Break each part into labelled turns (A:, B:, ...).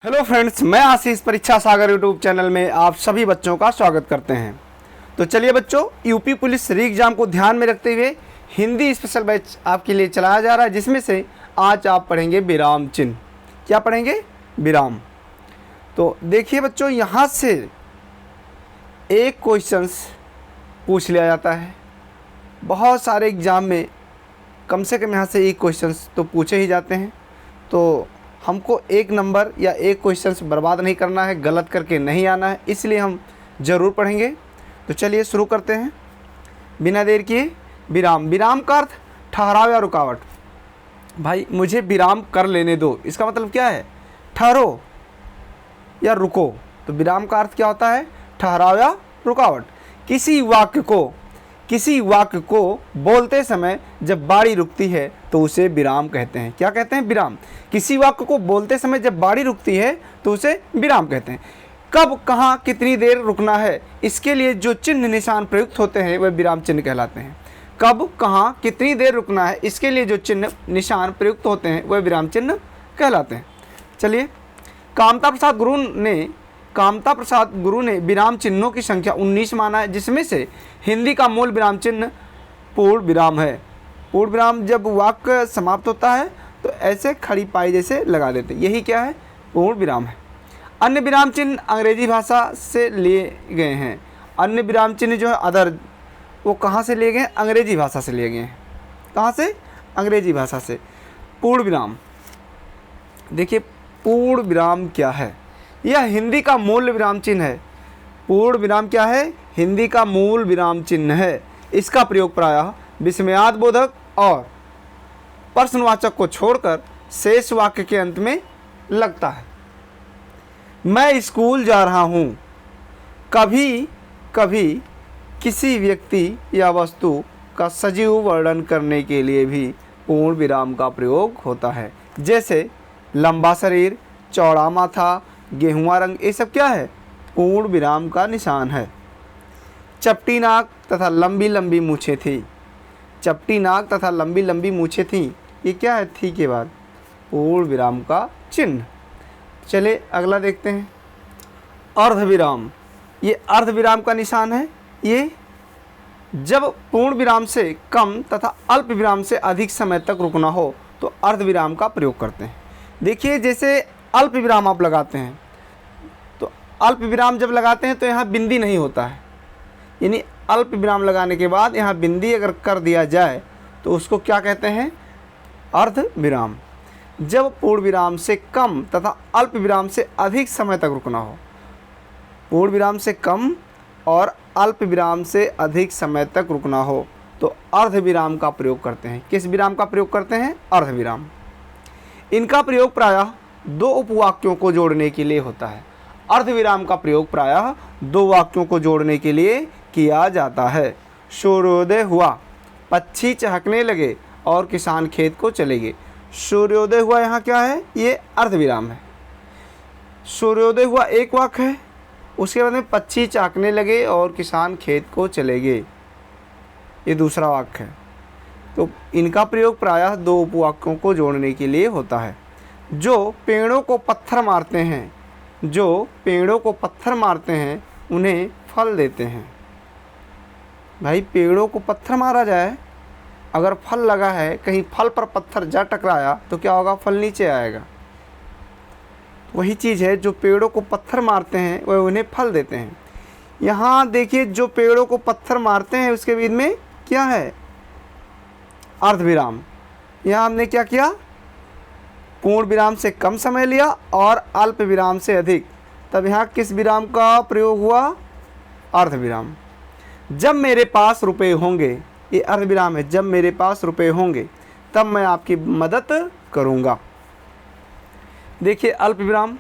A: Hello friends, मैं आशीष परीक्षा सागर YouTube channel में आप सभी बच्चों का स्वागत करते हैं। तो चलिए बच्चों, यूपी पुलिस री एग्ज़ाम को ध्यान में रखते हुए हिंदी स्पेशल बैच आपके लिए चलाया जा रहा है, जिसमें से आज आप पढ़ेंगे विराम चिन्ह। क्या पढ़ेंगे? विराम। तो देखिए बच्चों, यहाँ से एक क्वेश्चंस पूछ लिया जाता है। बहुत सारे एग्ज़ाम में कम से कम यहाँ से एक क्वेश्चंस तो पूछे ही जाते हैं। तो हमको एक नंबर या एक क्वेश्चंस बर्बाद नहीं करना है, गलत करके नहीं आना है, इसलिए हम ज़रूर पढ़ेंगे। तो चलिए शुरू करते हैं बिना देर किए। विराम। विराम का अर्थ ठहराव या रुकावट। भाई मुझे विराम कर लेने दो, इसका मतलब क्या है? ठहरो या रुको। तो विराम का अर्थ क्या होता है? ठहराव या रुकावट। किसी वाक्य को बोलते समय जब बारी रुकती है तो उसे विराम कहते हैं। क्या कहते हैं? विराम। किसी वाक्य को बोलते समय जब बारी रुकती है तो उसे विराम कहते हैं। कब, कहाँ, कितनी देर रुकना है, इसके लिए जो चिन्ह निशान प्रयुक्त होते हैं वह विराम चिन्ह कहलाते हैं। कब, कहाँ, कितनी देर रुकना है, इसके लिए जो चिन्ह निशान प्रयुक्त होते हैं वह विराम चिन्ह कहलाते हैं। चलिए, कामता प्रसाद गुरु ने विराम चिन्हों की संख्या 19 माना है, जिसमें से हिंदी का मूल विराम चिन्ह पूर्ण विराम है। पूर्ण विराम जब वाक्य समाप्त होता है तो ऐसे खड़ी पाई जैसे लगा देते हैं, यही क्या है? पूर्ण विराम है। अन्य विराम चिन्ह अंग्रेजी भाषा से लिए गए हैं। अन्य विराम चिन्ह जो है अदर, वो कहाँ से लिए गए हैं? अंग्रेजी भाषा से लिए गए हैं। कहाँ से? अंग्रेजी भाषा से। पूर्ण विराम। देखिए, पूर्ण विराम क्या है? यह हिंदी का मूल विराम चिन्ह है। पूर्ण विराम क्या है? हिंदी का मूल विराम चिन्ह है। इसका प्रयोग प्रायः विस्मयादिबोधक और प्रश्नवाचक को छोड़कर शेष वाक्य के अंत में लगता है। मैं स्कूल जा रहा हूँ। कभी कभी किसी व्यक्ति या वस्तु का सजीव वर्णन करने के लिए भी पूर्ण विराम का प्रयोग होता है। जैसे लंबा शरीर, चौड़ा माथा, गेहुआ रंग, ये सब क्या है? पूर्ण विराम का निशान है। चपटी नाक तथा लंबी लंबी मूछें थी। चपटी नाक तथा लंबी लंबी मूछें थी, ये क्या है? थी के बाद पूर्ण विराम का चिन्ह। चले अगला देखते हैं। अर्धविराम। ये अर्धविराम का निशान है। ये जब पूर्ण विराम से कम तथा अल्प विराम से अधिक समय तक रुकना हो तो अर्धविराम का प्रयोग करते हैं। देखिए, जैसे अल्प विराम आप लगाते हैं तो अल्प विराम जब लगाते हैं तो यहाँ बिंदी नहीं होता है, यानी अल्प विराम लगाने के बाद यहाँ बिंदी अगर कर दिया जाए तो उसको क्या कहते हैं? अर्ध विराम। जब पूर्ण विराम से कम तथा अल्प विराम से अधिक समय तक रुकना हो, पूर्ण विराम से कम और अल्प विराम से अधिक समय तक रुकना हो तो अर्ध विराम का प्रयोग करते हैं। किस विराम का प्रयोग करते हैं? अर्ध विराम। इनका प्रयोग प्रायः दो उपवाक्यों को जोड़ने के लिए होता है। अर्धविराम का प्रयोग प्रायः दो वाक्यों को जोड़ने के लिए किया जाता है। सूर्योदय हुआ, पक्षी चहकने लगे और किसान खेत को चले गए। सूर्योदय हुआ यहाँ क्या है? ये अर्धविराम है। सूर्योदय हुआ एक वाक्य है, उसके बाद में पक्षी चहकने लगे और किसान खेत को चले गए, ये दूसरा वाक्य है। तो इनका प्रयोग प्रायः दो उपवाक्यों को जोड़ने के लिए होता है। जो पेड़ों को पत्थर मारते हैं उन्हें फल देते हैं। भाई पेड़ों को पत्थर मारा जाए, अगर फल लगा है, कहीं फल पर पत्थर जा टकराया तो क्या होगा? फल नीचे आएगा। वही चीज़ है, जो पेड़ों को पत्थर मारते हैं वह उन्हें फल देते हैं। यहाँ देखिए, जो पेड़ों को पत्थर मारते हैं उसके बीच में क्या है? अर्धविराम। यहाँ हमने क्या किया? पूर्ण विराम से कम समय लिया और अल्प विराम से अधिक, तब यहाँ किस विराम का प्रयोग हुआ? अर्धविराम। जब मेरे पास रुपए होंगे, ये अर्धविराम है। जब मेरे पास रुपए होंगे तब मैं आपकी मदद करूँगा। देखिए, अल्प विराम,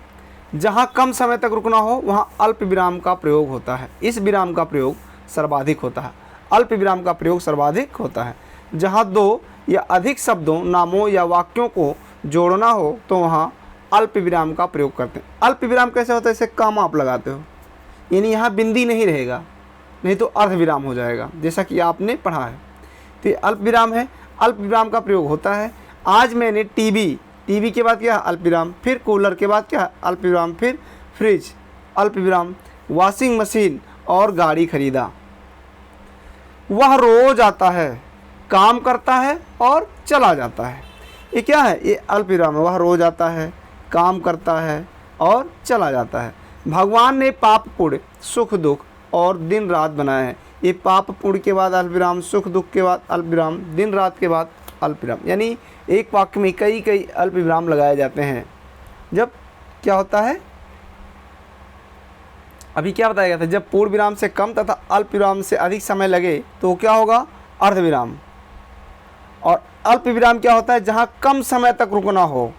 A: जहाँ कम समय तक रुकना हो वहाँ अल्प विराम का प्रयोग होता है। इस विराम का प्रयोग सर्वाधिक होता है। अल्प विराम का प्रयोग सर्वाधिक होता है। जहाँ दो या अधिक शब्दों, नामों या वाक्यों को जोड़ना हो तो वहाँ अल्प विराम का प्रयोग करते हैं। अल्प विराम कैसे होता है? जैसे कम आप लगाते हो, यानी यहाँ बिंदी नहीं रहेगा, नहीं तो अर्ध विराम हो जाएगा, जैसा कि आपने पढ़ा है। तो ये अल्प विराम है। अल्प विराम का प्रयोग होता है। आज मैंने टीवी टीवी के बाद क्या है अल्प विराम, फिर कूलर के बाद क्या है अल्प विराम, फिर फ्रिज अल्प विराम, वॉशिंग मशीन और गाड़ी खरीदा। वह रोज आता है, काम करता है और चला जाता है। ये क्या है, ये अल्प विराम है। वह रोज आता है, काम करता है और चला जाता है। भगवान ने पाप पुण्य सुख दुख और दिन रात बनाए हैं। ये पाप पुण्य के बाद अल्प विराम, सुख दुख के बाद अल्प विराम, दिन रात के बाद अल्प विराम, यानी एक वाक्य में कई कई अल्प विराम लगाए जाते हैं। जब क्या होता है, अभी क्या बताया गया था, जब पूर्ण विराम से कम तथा अल्प विराम से अधिक समय लगे तो क्या होगा, अर्ध विराम। और अल्प विराम क्या होता है, जहाँ कम समय तक रुकना हो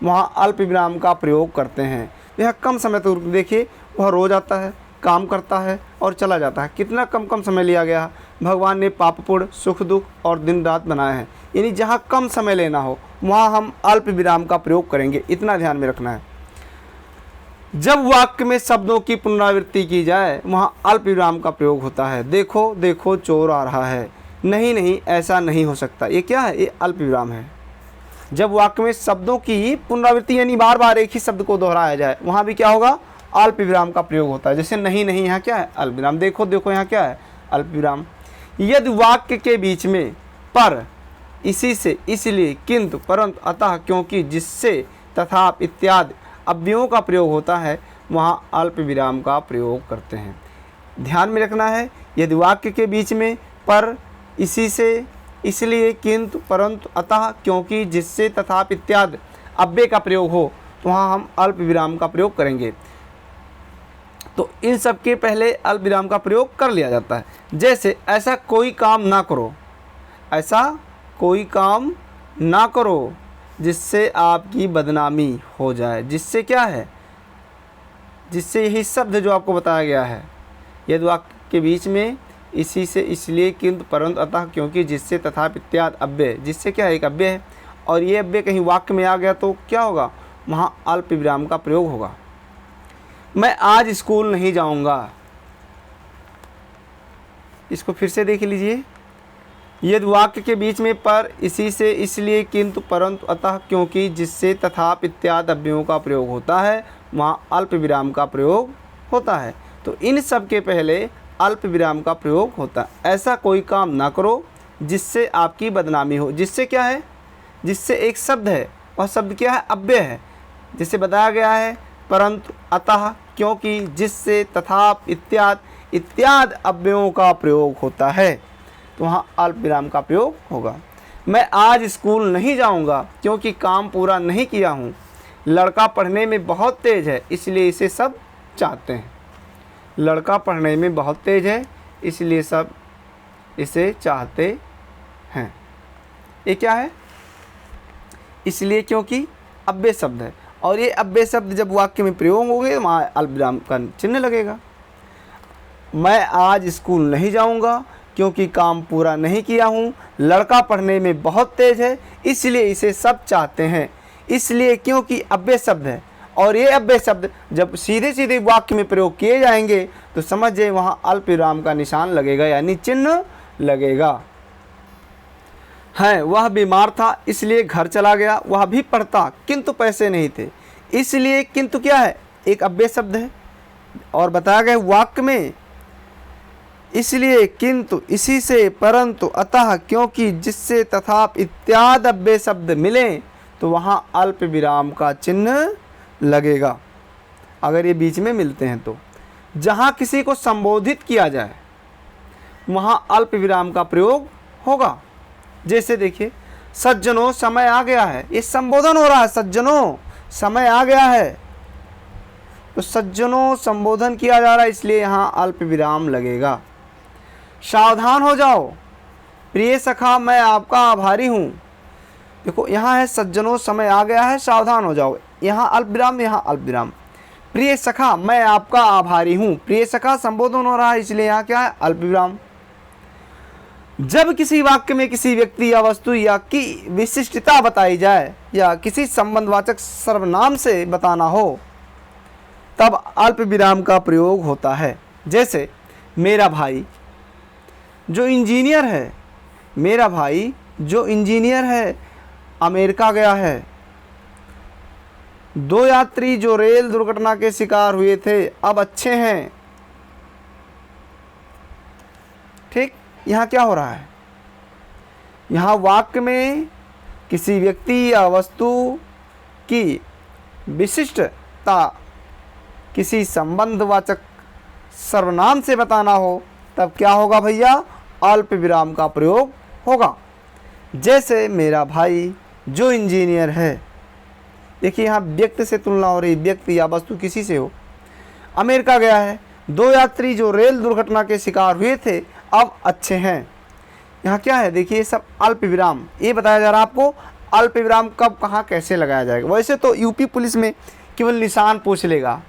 A: वहाँ अल्प विराम का प्रयोग करते हैं। यहाँ कम समय तक देखिए, वह रोज आता है, काम करता है और चला जाता है। कितना कम कम समय लिया गया। भगवान ने पाप पुण्य सुख दुख और दिन रात बनाए हैं, यानी जहाँ कम समय लेना हो वहाँ हम अल्प विराम का प्रयोग करेंगे, इतना ध्यान में रखना है। जब वाक्य में शब्दों की पुनरावृत्ति की जाए वहाँ अल्प विराम का प्रयोग होता है। देखो देखो चोर आ रहा है, नहीं नहीं ऐसा नहीं हो सकता, ये क्या है, ये अल्प विराम है। जब वाक्य में शब्दों की पुनरावृत्ति यानी बार बार एक ही शब्द को दोहराया जाए वहाँ भी क्या होगा, अल्प विराम का प्रयोग होता है। जैसे नहीं नहीं, यहाँ क्या है, अल्प विराम। देखो देखो, यहाँ क्या है, अल्प विराम। यदि वाक्य के बीच में पर, इसी से, इसलिए, किंतु, परंतु, अतः, क्योंकि, जिससे, तथा, इत्यादि अव्ययों का प्रयोग होता है वहाँ अल्प विराम का प्रयोग करते हैं। ध्यान में रखना है, यदि वाक्य के बीच में पर, इसी से, इसलिए, किंतु, परंतु, अतः, क्योंकि, जिससे, तथा, इत्यादि अव्यय का प्रयोग हो तो वहाँ हम अल्प विराम का प्रयोग करेंगे। तो इन सब के पहले अल्प विराम का प्रयोग कर लिया जाता है। जैसे ऐसा कोई काम ना करो, ऐसा कोई काम ना करो जिससे आपकी बदनामी हो जाए। जिससे क्या है, जिससे यही शब्द जो आपको बताया गया है। यदि वाक्य के बीच में इसी से, इसलिए, किंतु, परंतु, अतः, क्योंकि, जिससे, तथा, इत्यादि अव्यय, जिससे क्या है, एक अव्यय है और ये अव्यय कहीं वाक्य में आ गया तो क्या होगा, वहाँ अल्प विराम का प्रयोग होगा। मैं आज स्कूल नहीं जाऊंगा, इसको फिर से देख लीजिए। यदि वाक्य के बीच में पर, इसी से, इसलिए, किंतु, परंतु, अतः, क्योंकि, जिससे, तथा, इत्यादि अव्ययों का प्रयोग होता है वहाँ अल्प विराम का प्रयोग होता है। तो इन सब के पहले अल्प विराम का प्रयोग होता है। ऐसा कोई काम ना करो जिससे आपकी बदनामी हो। जिससे क्या है, जिससे एक शब्द है और शब्द क्या है, अव्यय है। जिससे बताया गया है परंतु, अतः, क्योंकि, जिससे, तथा, इत्यादि अव्ययों का प्रयोग होता है तो वहाँ अल्प विराम का प्रयोग होगा। मैं आज स्कूल नहीं जाऊँगा क्योंकि काम पूरा नहीं किया हूँ। लड़का पढ़ने में बहुत तेज़ है इसलिए इसे सब चाहते हैं। लड़का पढ़ने में बहुत तेज़ है इसलिए सब इसे चाहते हैं। ये क्या है, इसलिए, क्योंकि अव्यय शब्द है और ये अव्यय शब्द जब वाक्य में प्रयोग होंगे वहाँ अल्प विराम का चिन्ह लगेगा। मैं आज स्कूल नहीं जाऊँगा क्योंकि काम पूरा नहीं किया हूँ। लड़का पढ़ने में बहुत तेज़ है इसलिए इसे सब चाहते हैं। इसलिए, क्योंकि अव्यय शब्द है और ये अव्यय शब्द जब सीधे सीधे वाक्य में प्रयोग किए जाएंगे तो समझ जाए वहाँ अल्प विराम का निशान लगेगा यानी चिन्ह लगेगा। है, वह बीमार था इसलिए घर चला गया। वह भी पढ़ता किंतु पैसे नहीं थे। इसलिए, किंतु क्या है, एक अव्यय शब्द है और बताया गया वाक्य में इसलिए, किंतु, इसी से, परंतु, अतः, क्योंकि, जिससे, तथा, इत्यादि अव्यय शब्द मिले तो वहाँ अल्प विराम का चिन्ह लगेगा अगर ये बीच में मिलते हैं तो। जहाँ किसी को संबोधित किया जाए वहाँ अल्प विराम का प्रयोग होगा। जैसे देखिए, सज्जनों समय आ गया है, ये संबोधन हो रहा है, सज्जनों समय आ गया है तो सज्जनों संबोधन किया जा रहा है इसलिए यहाँ अल्प विराम लगेगा। सावधान हो जाओ प्रिय सखा मैं आपका आभारी हूँ। देखो यहाँ है सज्जनों समय आ गया है, सावधान हो जाओ, यहाँ अल्प विराम, यहाँ अल्प विराम। प्रिय सखा मैं आपका आभारी हूँ, प्रिय सखा संबोधन हो रहा है इसलिए यहाँ क्या है, अल्प विराम। जब किसी वाक्य में किसी व्यक्ति या वस्तु या की विशिष्टता बताई जाए या किसी संबंधवाचक सर्वनाम से बताना हो तब अल्प विराम का प्रयोग होता है। जैसे मेरा भाई जो इंजीनियर है, मेरा भाई जो इंजीनियर है अमेरिका गया है दो यात्री जो रेल दुर्घटना के शिकार हुए थे अब अच्छे हैं। ठीक, यहाँ क्या हो रहा है, यहाँ वाक्य में किसी व्यक्ति या वस्तु की विशिष्टता किसी संबंधवाचक सर्वनाम से बताना हो तब क्या होगा भैया, अल्प विराम का प्रयोग होगा। जैसे मेरा भाई जो इंजीनियर है। देखिए यहाँ व्यक्ति से तुलना हो रही, व्यक्ति या वस्तु किसी से हो। अमेरिका गया है, दो यात्री जो रेल दुर्घटना के शिकार हुए थे अब अच्छे हैं। यहाँ क्या है, देखिए सब अल्प विराम, ये बताया जा रहा है आपको अल्प विराम कब कहाँ कैसे लगाया जाएगा। वैसे तो यूपी पुलिस में केवल निशान पूछ लेगा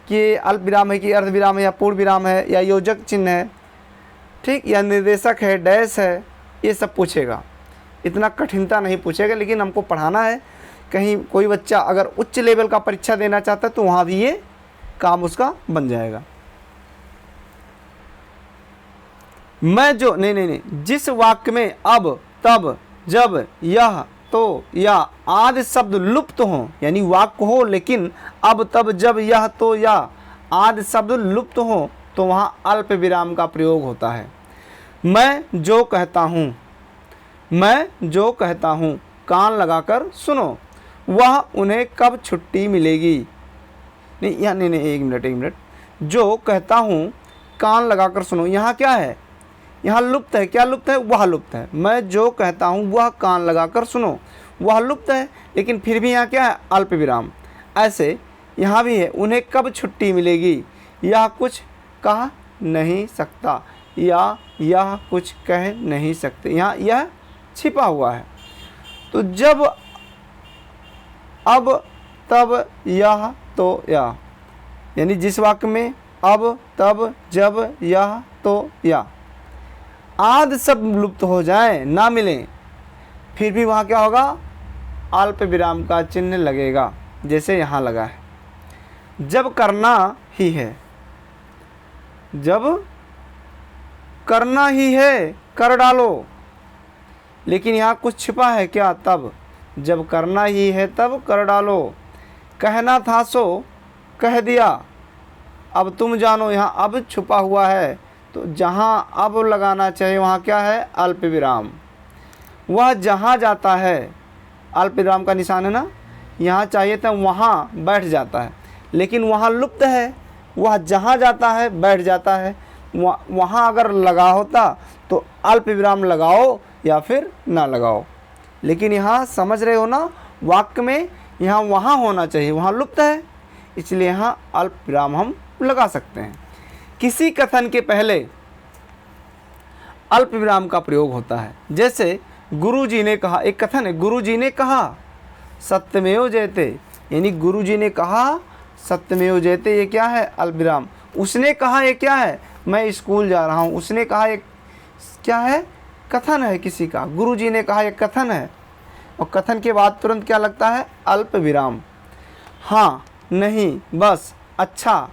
A: कि ये अल्प विराम है कि अर्ध विराम है या पूर्ण विराम है या योजक चिन्ह है, ठीक, या निर्देशक है, डैश है, ये सब पूछेगा। इतना कठिनता नहीं पूछेगा, लेकिन हमको पढ़ाना है। कहीं कोई बच्चा अगर उच्च लेवल का परीक्षा देना चाहता है तो वहाँ भी ये काम उसका बन जाएगा। मैं जो नहीं, जिस वाक्य में अब, तब, जब, यह, तो, या आदि शब्द लुप्त हों, यानी वाक्य हो लेकिन अब, तब, जब, यह, तो, या आदि शब्द लुप्त हों तो वहाँ अल्प विराम का प्रयोग होता है। मैं जो कहता हूँ, मैं जो कहता हूँ, कान लगाकर सुनो, वह उन्हें कब छुट्टी मिलेगी। नहीं, एक मिनट, जो कहता हूँ कान लगाकर सुनो, यहाँ क्या है, यहाँ लुप्त है। क्या लुप्त है, वह लुप्त है। मैं जो कहता हूँ वह कान लगाकर सुनो, वह लुप्त है, लेकिन फिर भी यहाँ क्या है, अल्प विराम। ऐसे यहाँ भी है, उन्हें कब छुट्टी मिलेगी, यह कुछ कह नहीं सकता, या यह कुछ कह नहीं सकते, यहाँ यह छिपा हुआ है। तो जब, अब, तब, यह, तो, या, यानी जिस वाक्य में अब, तब, जब, यह, तो, या आदि सब लुप्त हो जाए, ना मिलें, फिर भी वहाँ क्या होगा, अल्प विराम का चिन्ह लगेगा, जैसे यहाँ लगा है। जब करना ही है, जब करना ही है कर डालो, लेकिन यहाँ कुछ छिपा है क्या, तब, जब करना ही है तब कर डालो। कहना था सो कह दिया, अब तुम जानो, यहाँ अब छुपा हुआ है, तो जहाँ अब लगाना चाहिए वहाँ क्या है, अल्प विराम। वह जहाँ जाता है, अल्प विराम का निशान है ना, यहाँ चाहिए था वहाँ बैठ जाता है, लेकिन वहाँ लुप्त है। वह जहाँ जाता है बैठ जाता है, वहाँ अगर लगा होता तो अल्प विराम लगाओ या फिर ना लगाओ, लेकिन यहाँ समझ रहे हो ना, वाक्य में यहाँ वहाँ होना चाहिए, वहाँ लुप्त है, इसलिए यहाँ अल्प विराम हम लगा सकते हैं। किसी कथन के पहले अल्प विराम का प्रयोग होता है। जैसे गुरुजी ने कहा, एक कथन है, गुरुजी ने कहा सत्यमेव जयते, यानी गुरुजी ने कहा सत्यमेव जयते, ये क्या है, अल्प विराम। उसने कहा, ये क्या है, मैं स्कूल जा रहा हूँ। उसने कहा, ये क्या है, कथन है किसी का। गुरुजी ने कहा, ये कथन है, और कथन के बाद तुरंत क्या लगता है, अल्प विराम। हाँ, नहीं, बस, अच्छा,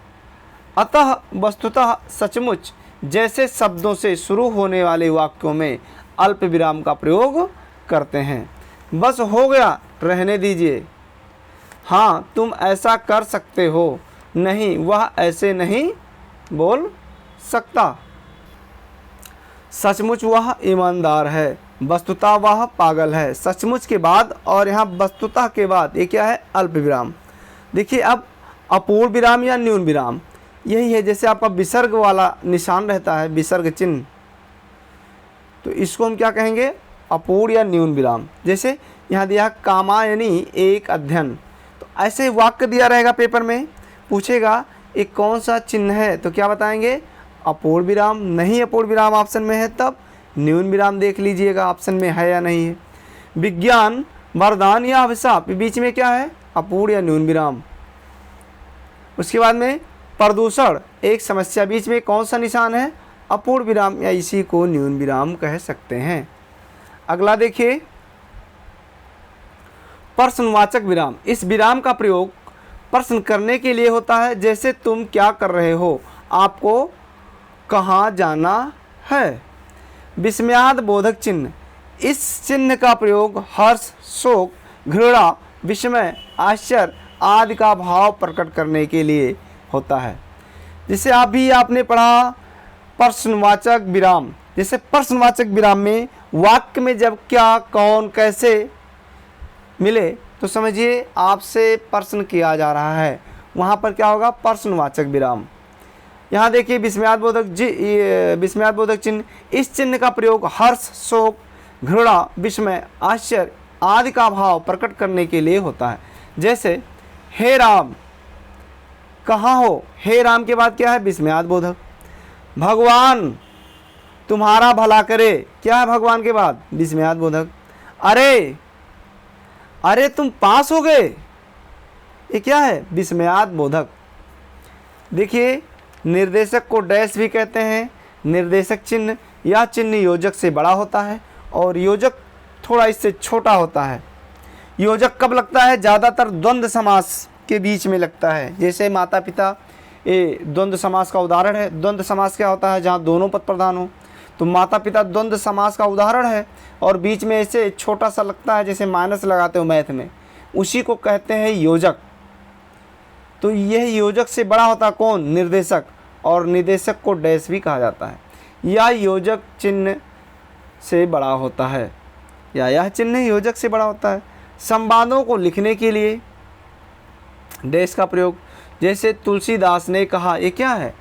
A: अतः, वस्तुतः, सचमुच जैसे शब्दों से शुरू होने वाले वाक्यों में अल्प विराम का प्रयोग करते हैं। बस हो गया, रहने दीजिए। हाँ, तुम ऐसा कर सकते हो। नहीं, वह ऐसे नहीं बोल सकता। सचमुच वह ईमानदार है, वस्तुतः वह पागल है। सचमुच के बाद और यहाँ वस्तुतः के बाद ये क्या है, अल्प विराम। देखिए अब अपूर्ण विराम या न्यून विराम यही है। जैसे आपका विसर्ग वाला निशान रहता है, विसर्ग चिन्ह, तो इसको हम क्या कहेंगे, अपूर्ण या न्यून विराम। जैसे यहाँ दिया कामायनी एक अध्ययन, तो ऐसे वाक्य दिया रहेगा पेपर में, पूछेगा एक कौन सा चिन्ह है, तो क्या बताएंगे, अपूर्ण विराम। नहीं अपूर्ण विराम ऑप्शन में है तब न्यून विराम देख लीजिएगा ऑप्शन में है या नहीं है। विज्ञान, वरदान या अभिशाप, बीच में क्या है, अपूर्ण या न्यून विराम। उसके बाद में प्रदूषण, एक समस्या, बीच में कौन सा निशान है, अपूर्ण विराम, या इसी को न्यून विराम कह सकते हैं। अगला देखिए, प्रश्नवाचक विराम। इस विराम का प्रयोग प्रश्न करने के लिए होता है। जैसे तुम क्या कर रहे हो, आपको कहाँ जाना है। विस्मयाद बोधक चिन्ह, इस चिन्ह का प्रयोग हर्ष, शोक, घृणा, विस्मय, आश्चर्य आदि का भाव प्रकट करने के लिए होता है। जैसे आपने पढ़ा प्रश्नवाचक विराम। जैसे प्रश्नवाचक विराम में वाक्य में जब क्या, कौन, कैसे मिले तो समझिए आपसे प्रश्न किया जा रहा है, वहाँ पर क्या होगा, प्रश्नवाचक विराम। यहाँ देखिए विस्मयादिबोधक चिन्ह, इस चिन्ह का प्रयोग हर्ष, शोक, घृणा, विस्मय, आश्चर्य आदि का भाव प्रकट करने के लिए होता है। जैसे हे राम, कहाँ हो, हे राम के बाद क्या है, विस्मयादिबोधक। भगवान तुम्हारा भला करे, क्या है भगवान के बाद, विस्मयादिबोधक। अरे तुम पास हो गए, ये क्या है, विस्मयादिबोधक। देखिए निर्देशक को डैश भी कहते हैं। निर्देशक चिन्ह, यह चिन्ह योजक से बड़ा होता है और योजक थोड़ा इससे छोटा होता है। योजक कब लगता है, ज़्यादातर द्वंद्व समास के बीच में लगता है। जैसे माता पिता, ये द्वंद्व समास का उदाहरण है। द्वंद्व समास क्या होता है, जहाँ दोनों पद प्रधान हो, तो माता पिता द्वंद्व समास का उदाहरण है। और बीच में ऐसे छोटा सा लगता है, जैसे माइनस लगाते हो मैथ में, उसी को कहते हैं योजक। तो यह योजक से बड़ा होता है कौन, निर्देशक, और निर्देशक को डैश भी कहा जाता है। या योजक चिन्ह से बड़ा होता है, या यह चिन्ह योजक से बड़ा होता है। संवादों को लिखने के लिए डैश का प्रयोग। जैसे तुलसीदास ने कहा, ये क्या है,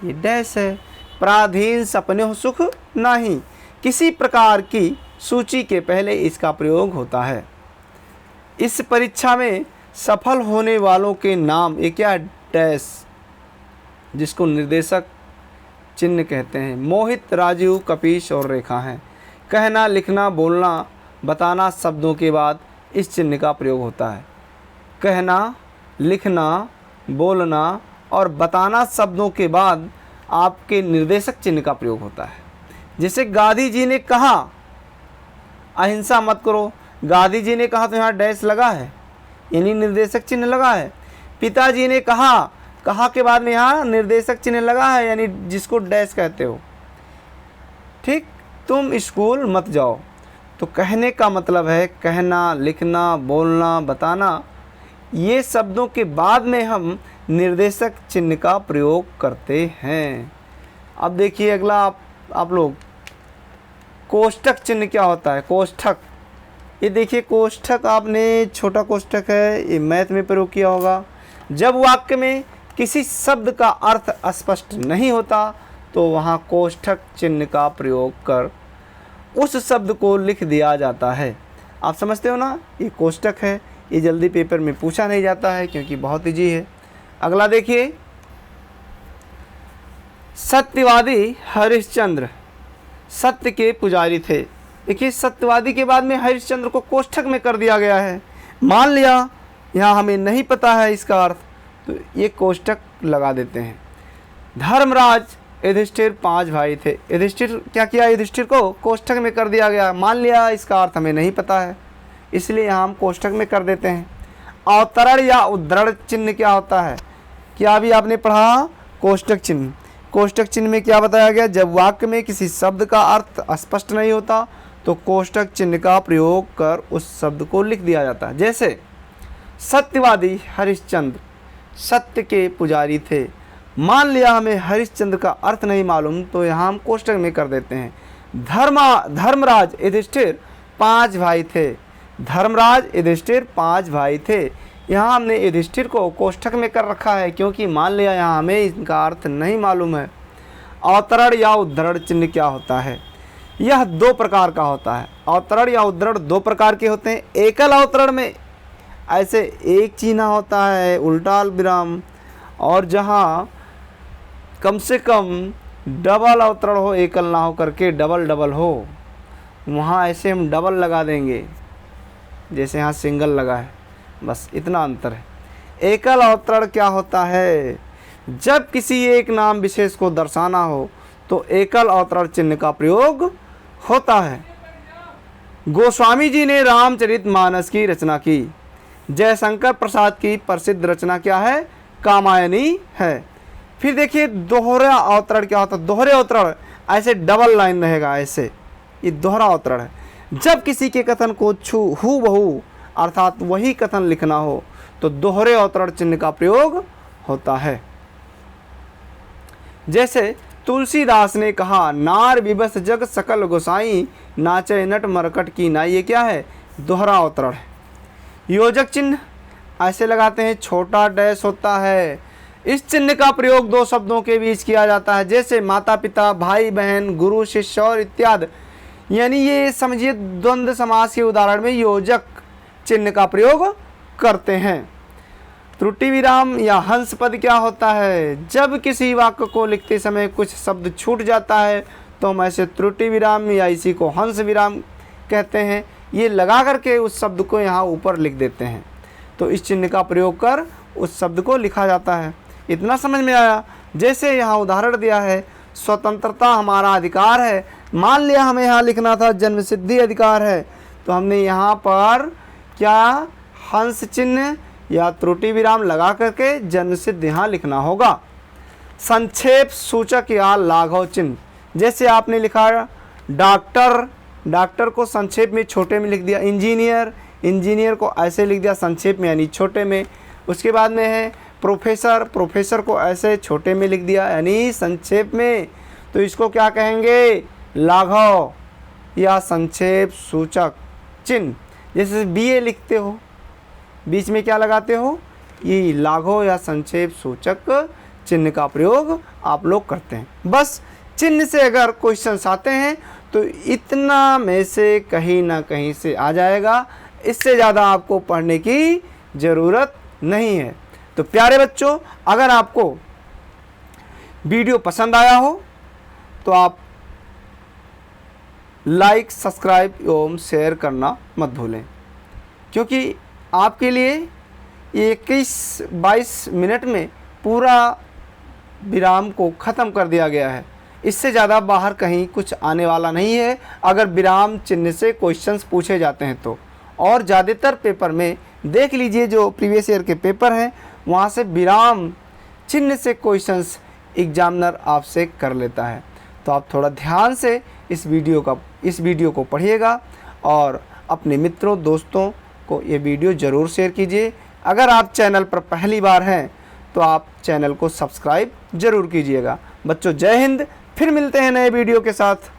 A: ये डैश है। पराधीन सपने सुख नहीं, किसी प्रकार की सूची के पहले इसका प्रयोग होता है। इस परीक्षा में सफल होने वालों के नाम, ये क्या, डैश, जिसको निर्देशक चिन्ह कहते हैं। मोहित, राजीव, कपीश और रेखा हैं। कहना, लिखना, बोलना, बताना शब्दों के बाद इस चिन्ह का प्रयोग होता है। कहना, लिखना, बोलना और बताना शब्दों के बाद आपके निर्देशक चिन्ह का प्रयोग होता है। जैसे गांधी जी ने कहा अहिंसा मत करो, गांधी जी ने कहा तो यहाँ डैश लगा है, यानी निर्देशक चिन्ह लगा है। पिताजी ने कहा के बाद में यहाँ निर्देशक चिन्ह लगा है, यानी जिसको डैश कहते हो। ठीक, तुम स्कूल मत जाओ, तो कहने का मतलब है कहना, लिखना, बोलना, बताना, ये शब्दों के बाद में हम निर्देशक चिन्ह का प्रयोग करते हैं। अब देखिए अगला आप लोग, कोष्ठक चिन्ह क्या होता है, कोष्ठक। ये देखिए कोष्ठक, आपने छोटा कोष्ठक है, ये मैथ में प्रयोग किया होगा। जब वाक्य में किसी शब्द का अर्थ स्पष्ट नहीं होता तो वहाँ कोष्ठक चिन्ह का प्रयोग कर उस शब्द को लिख दिया जाता है। आप समझते हो ना, ये कोष्ठक है, ये जल्दी पेपर में पूछा नहीं जाता है क्योंकि बहुत ईजी है। अगला देखिए, सत्यवादी हरिश्चंद्र सत्य के पुजारी थे। देखिए सत्यवादी के बाद में हरिश्चंद्र को कोष्ठक में कर दिया गया है। मान लिया यहाँ हमें नहीं पता है इसका अर्थ, तो ये कोष्ठक लगा देते हैं। धर्मराज युधिष्ठिर 5 भाई थे। युधिष्ठिर क्या किया, युधिष्ठिर को कोष्ठक में कर दिया गया। मान लिया इसका अर्थ हमें नहीं पता है, इसलिए हम कोष्ठक में कर देते हैं। अवतरण या उद्धरण चिन्ह क्या होता है, क्या अभी आपने पढ़ा, कोष्ठक चिन्ह। कोष्ठक चिन्ह में क्या बताया गया, जब वाक्य में किसी शब्द का अर्थ स्पष्ट नहीं होता तो कोष्ठक चिन्ह का प्रयोग कर उस शब्द को लिख दिया जाता है। जैसे सत्यवादी हरिश्चंद्र सत्य के पुजारी थे। मान लिया हमें हरिश्चंद्र का अर्थ नहीं मालूम, तो यहाँ हम कोष्ठक में कर देते हैं। धर्मराज युधिष्ठिर 5 भाई थे। धर्मराज युधिष्ठिर 5 भाई थे। यहाँ हमने युधिष्ठिर को कोष्ठक में कर रखा है क्योंकि मान लिया यहाँ हमें इनका अर्थ नहीं मालूम है। अवतरण या उद्धरण चिन्ह क्या होता है, यह 2 प्रकार का होता है। अवतरण या उद्धरण 2 प्रकार के होते हैं। एकल अवतरण में ऐसे एक चिन्ह होता है उल्टा विराम, और जहाँ कम से कम डबल अवतरण हो, एकल ना हो करके डबल हो, वहाँ ऐसे हम डबल लगा देंगे, जैसे यहाँ सिंगल लगा है, बस इतना अंतर है। एकल अवतरण क्या होता है, जब किसी एक नाम विशेष को दर्शाना हो तो एकल अवतरण चिन्ह का प्रयोग होता है। गोस्वामी जी ने रामचरितमानस की रचना की। जयशंकर प्रसाद की प्रसिद्ध रचना क्या है, कामायनी है। फिर देखिए दोहरा अवतरण क्या होता है, दोहरे अवतरण ऐसे डबल लाइन रहेगा, ऐसे ये दोहरा अवतरण है। जब किसी के कथन को हूबहू अर्थात वही कथन लिखना हो तो दोहरे अवतरण चिन्ह का प्रयोग होता है। जैसे तुलसीदास ने कहा, नार विबस जग सकल गोसाई, नाचे नट मरकट की नाई। ये क्या है? दोहरा अवतरण है। योजक चिन्ह ऐसे लगाते हैं, छोटा डैश होता है। इस चिन्ह का प्रयोग दो शब्दों के बीच किया जाता है, जैसे माता पिता, भाई बहन, गुरु शिष्य और इत्यादि। यानी ये समझिए द्वंद्व समास के उदाहरण में योजक चिन्ह का प्रयोग करते हैं। त्रुटि विराम या हंस पद क्या होता है? जब किसी वाक्य को लिखते समय कुछ शब्द छूट जाता है तो हम ऐसे त्रुटि विराम या इसी को हंस विराम कहते हैं। ये लगा करके उस शब्द को यहाँ ऊपर लिख देते हैं, तो इस चिन्ह का प्रयोग कर उस शब्द को लिखा जाता है। इतना समझ में आया? जैसे यहाँ उदाहरण दिया है, स्वतंत्रता हमारा अधिकार है। मान लिया हमें यहाँ लिखना था जन्म सिद्धि अधिकार है, तो हमने यहाँ पर क्या हंस चिन्ह या त्रुटि विराम लगा करके जन्म सिद्ध यहाँ लिखना होगा। संक्षेप सूचक या लाघव चिन्ह, जैसे आपने लिखा डॉक्टर, डॉक्टर को संक्षेप में छोटे में लिख दिया। इंजीनियर, इंजीनियर को ऐसे लिख दिया संक्षेप में यानी छोटे में। उसके बाद में है प्रोफेसर, प्रोफेसर को ऐसे छोटे में लिख दिया यानी संक्षेप में। तो इसको क्या कहेंगे? लाघव या संक्षेप सूचक चिन्ह। जैसे बीए लिखते हो, बीच में क्या लगाते हो? ये लाघव या संक्षेप सूचक चिन्ह का प्रयोग आप लोग करते हैं। बस चिन्ह से अगर क्वेश्चंस आते हैं तो इतना में से कहीं ना कहीं से आ जाएगा, इससे ज़्यादा आपको पढ़ने की ज़रूरत नहीं है। तो प्यारे बच्चों, अगर आपको वीडियो पसंद आया हो तो आप लाइक, सब्सक्राइब एवं शेयर करना मत भूलें, क्योंकि आपके लिए 21-22 मिनट में पूरा विराम को ख़त्म कर दिया गया है। इससे ज़्यादा बाहर कहीं कुछ आने वाला नहीं है अगर विराम चिन्ह से क्वेश्चंस पूछे जाते हैं तो। और ज़्यादातर पेपर में देख लीजिए, जो प्रीवियस ईयर के पेपर हैं वहाँ से विराम चिन्ह से क्वेश्चंस एग्जामिनर आपसे कर लेता है। तो आप थोड़ा ध्यान से इस वीडियो को पढ़िएगा और अपने मित्रों दोस्तों को ये वीडियो ज़रूर शेयर कीजिए। अगर आप चैनल पर पहली बार हैं तो आप चैनल को सब्सक्राइब ज़रूर कीजिएगा। बच्चों जय हिंद, फिर मिलते हैं नए वीडियो के साथ।